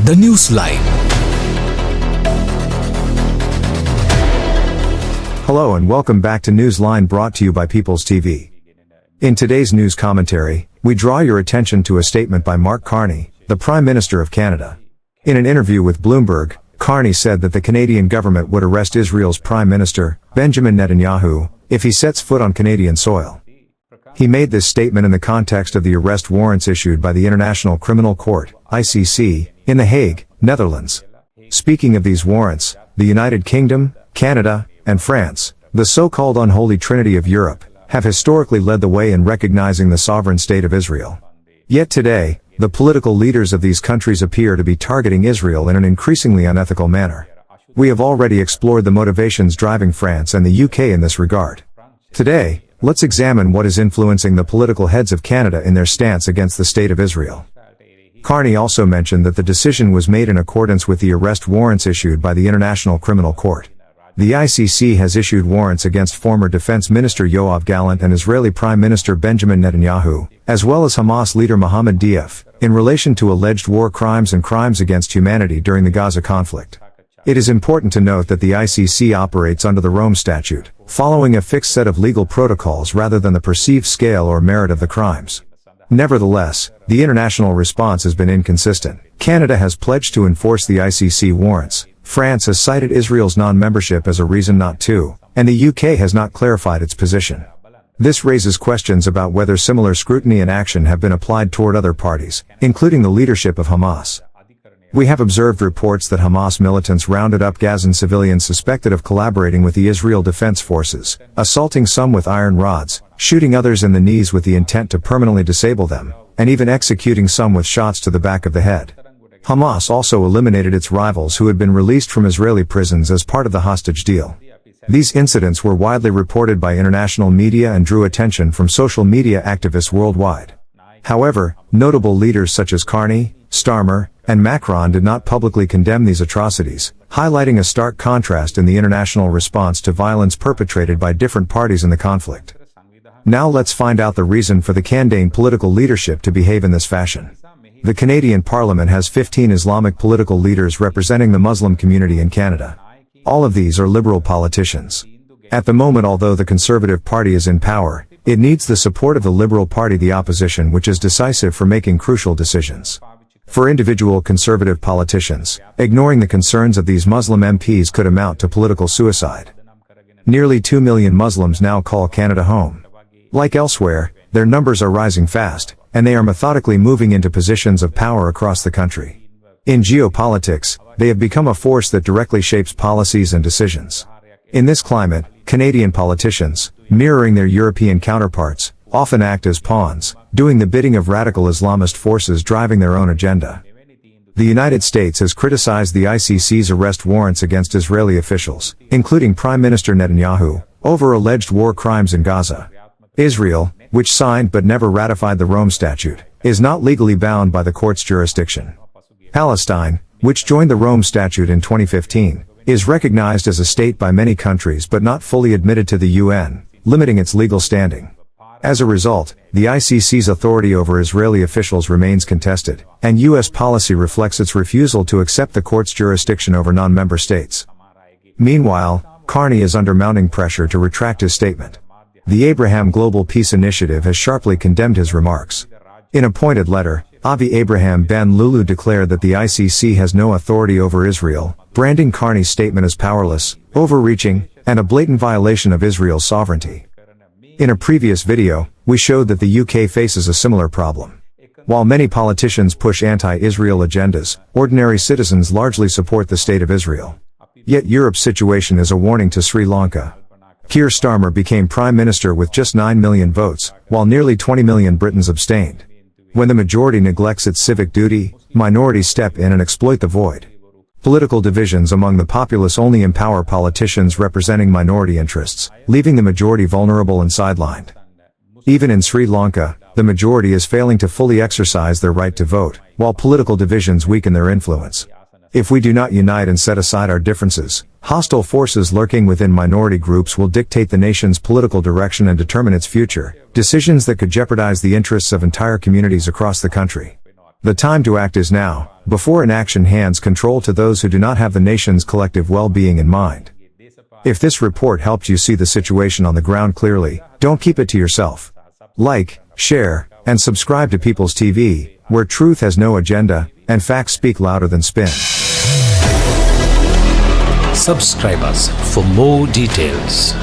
The Newsline. Hello and welcome back to Newsline, brought to you by People's TV. In today's news commentary, we draw your attention to a statement by Mark Carney, the Prime Minister of Canada. In an interview with Bloomberg, Carney said that the Canadian government would arrest Israel's Prime Minister, Benjamin Netanyahu, if he sets foot on Canadian soil. He made this statement in the context of the arrest warrants issued by the International Criminal Court, ICC, in The Hague, Netherlands. Speaking of these warrants, the United Kingdom, Canada, and France, the so-called unholy trinity of Europe, have historically led the way in recognizing the sovereign state of Israel. Yet today, the political leaders of these countries appear to be targeting Israel in an increasingly unethical manner. We have already explored the motivations driving France and the UK in this regard. Today, let's examine what is influencing the political heads of Canada in their stance against the state of Israel. Carney also mentioned that the decision was made in accordance with the arrest warrants issued by the International Criminal Court. The ICC has issued warrants against former Defense Minister Yoav Gallant and Israeli Prime Minister Benjamin Netanyahu, as well as Hamas leader Mohammed Diaf, in relation to alleged war crimes and crimes against humanity during the Gaza conflict. It is important to note that the ICC operates under the Rome Statute, following a fixed set of legal protocols rather than the perceived scale or merit of the crimes. Nevertheless, the international response has been inconsistent. Canada has pledged to enforce the ICC warrants. France has cited Israel's non-membership as a reason not to, and the UK has not clarified its position. This raises questions about whether similar scrutiny and action have been applied toward other parties, including the leadership of Hamas. We have observed reports that Hamas militants rounded up Gazan civilians suspected of collaborating with the Israel Defense Forces, assaulting some with iron rods, shooting others in the knees with the intent to permanently disable them, and even executing some with shots to the back of the head. Hamas also eliminated its rivals who had been released from Israeli prisons as part of the hostage deal. These incidents were widely reported by international media and drew attention from social media activists worldwide. However, notable leaders such as Carney, Starmer, and Macron did not publicly condemn these atrocities, highlighting a stark contrast in the international response to violence perpetrated by different parties in the conflict. Now let's find out the reason for the Canadian political leadership to behave in this fashion. The Canadian Parliament has 15 Islamic political leaders representing the Muslim community in Canada. All of these are liberal politicians. At the moment, although the Conservative Party is in power, it needs the support of the Liberal Party, the opposition, which is decisive for making crucial decisions. For individual Conservative politicians, ignoring the concerns of these Muslim MPs could amount to political suicide. Nearly 2 million Muslims now call Canada home. Like elsewhere, their numbers are rising fast, and they are methodically moving into positions of power across the country. In geopolitics, they have become a force that directly shapes policies and decisions. In this climate, Canadian politicians, mirroring their European counterparts, often act as pawns, doing the bidding of radical Islamist forces driving their own agenda. The United States has criticized the ICC's arrest warrants against Israeli officials, including Prime Minister Netanyahu, over alleged war crimes in Gaza. Israel, which signed but never ratified the Rome Statute, is not legally bound by the court's jurisdiction. Palestine, which joined the Rome Statute in 2015, is recognized as a state by many countries but not fully admitted to the UN, limiting its legal standing. As a result, the ICC's authority over Israeli officials remains contested, and U.S. policy reflects its refusal to accept the court's jurisdiction over non-member states. Meanwhile, Carney is under mounting pressure to retract his statement. The Abraham Global Peace Initiative has sharply condemned his remarks. In a pointed letter, Avi Abraham Ben Lulu declared that the ICC has no authority over Israel, branding Carney's statement as powerless, overreaching, and a blatant violation of Israel's sovereignty. In a previous video, we showed that the UK faces a similar problem. While many politicians push anti-Israel agendas, ordinary citizens largely support the state of Israel. Yet Europe's situation is a warning to Sri Lanka. Keir Starmer became Prime Minister with just 9 million votes, while nearly 20 million Britons abstained. When the majority neglects its civic duty, minorities step in and exploit the void. Political divisions among the populace only empower politicians representing minority interests, leaving the majority vulnerable and sidelined. Even in Sri Lanka, the majority is failing to fully exercise their right to vote, while political divisions weaken their influence. If we do not unite and set aside our differences, hostile forces lurking within minority groups will dictate the nation's political direction and determine its future, decisions that could jeopardize the interests of entire communities across the country. The time to act is now, before inaction hands control to those who do not have the nation's collective well-being in mind. If this report helped you see the situation on the ground clearly, don't keep it to yourself. Like, share, and subscribe to People's TV, where truth has no agenda, and facts speak louder than spin. Subscribe us for more details.